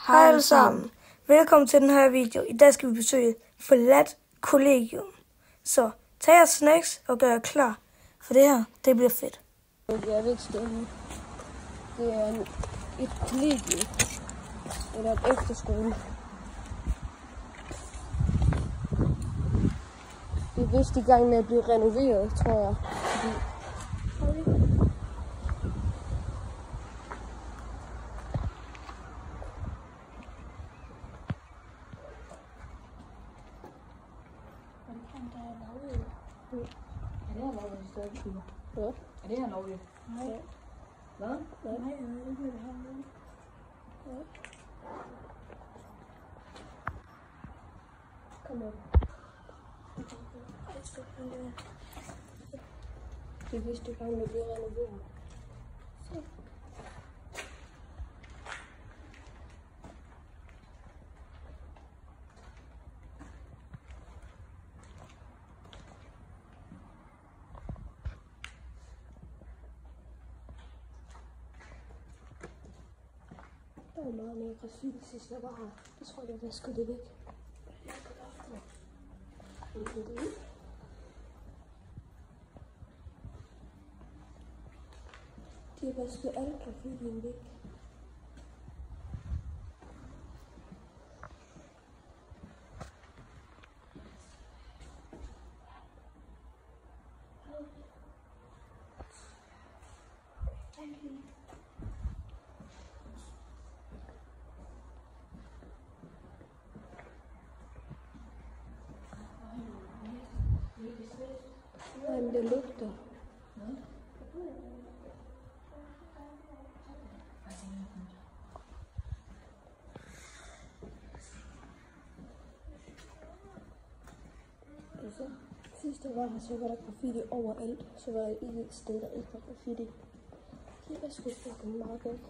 Hej alle sammen. Velkommen til den her video. I dag skal vi besøge Forladt Kollegium. Så tag jeres snacks og gør jer klar, for det her, det bliver fedt. Jeg ved ikke sted nu. Det er et kollegium, eller et efterskole. Det er vist i gang med at blive renoveret, tror jeg. Er det her lovligt stadig? Ja. Er det her lovligt? Nej. Hvad? Nej, jeg ved ikke, hvad det her med. Ja. Kom op. Det er vist i gang med at blive renoveret. Så. Der var meget mere graffiti sidst jeg var her. Jeg tror, jeg vaskede det væk. De har vasket alle graffitien væk. Men det lugter. Altså, sidst jeg var her, så var der graffiti overalt. Så var der ikke et sted, der ikke var graffiti. Det var sgu fucking meget væk.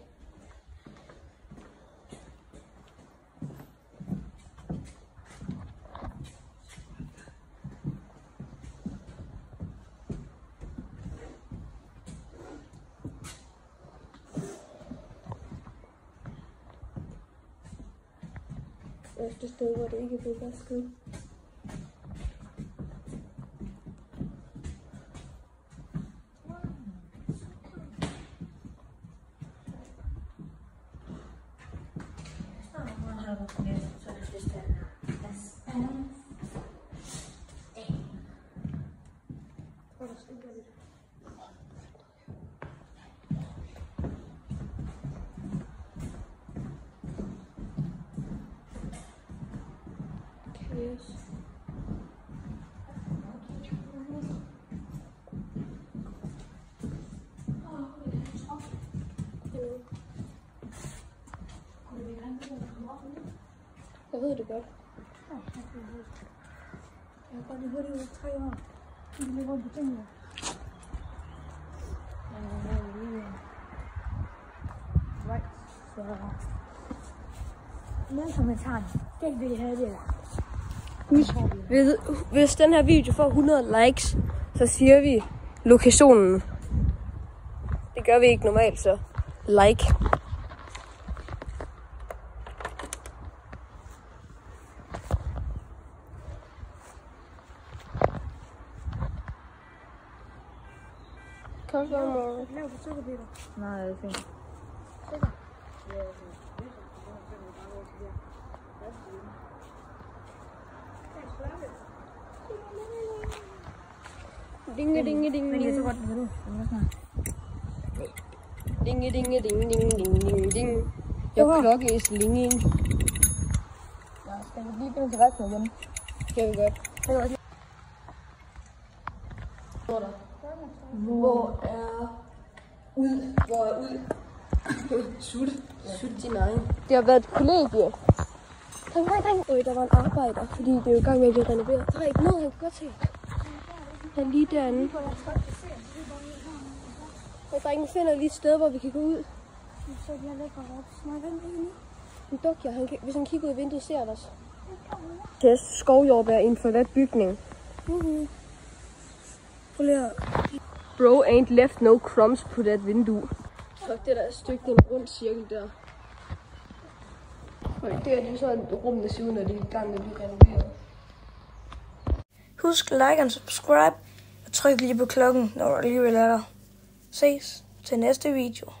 Første sted, hvor det ikke blev vasket. Yes. Jeg ved det godt. Jeg har bare lige hurtigt ud af 3 år. Jeg vil lige rundt på tingene. Right. Så. Med kommentaren. Det vil jeg have det der. Hvis den her video får 100 likes, så siger vi lokationen. Det gør vi ikke normalt, så like. Kom så, mor. Lav på sukker, Peter. Nej, det er fint. Sikker. Dinge, dinge, dinge, Men det er så dinge. godt, ved du. Dinge, dinge, dinge, dinge, dinge, dinge, dinge. Your clock is ringing. Ja, skal vi lige finde til resten igen? Skal vi godt. Hvor er ud? Hvor er ud? Sut. Sut din egen. Det har været et kollegie. Øj, der var en arbejder, fordi det er jo i gang med at blive renoveret. Der er ikke noget, han kan godt se. Han er lige derinde. Og drengen finder lige et sted, hvor vi kan gå ud. Så jeg lægger op. Må jeg vente lige nu? En dukjer, hvis han kigger ud i vinduet, ser han os. Test skovjordbær i en forladt bygning. Prøv lige at... Bro ain't left no crumbs på det vindue. Fuck, det der stykke, den rundt cirkel der. Det er jo sådan, rummene ser ud, når de er i gang med at blive renoveret. Husk like og subscribe, og tryk lige på klokken, når du alligevel er der. Ses til næste video.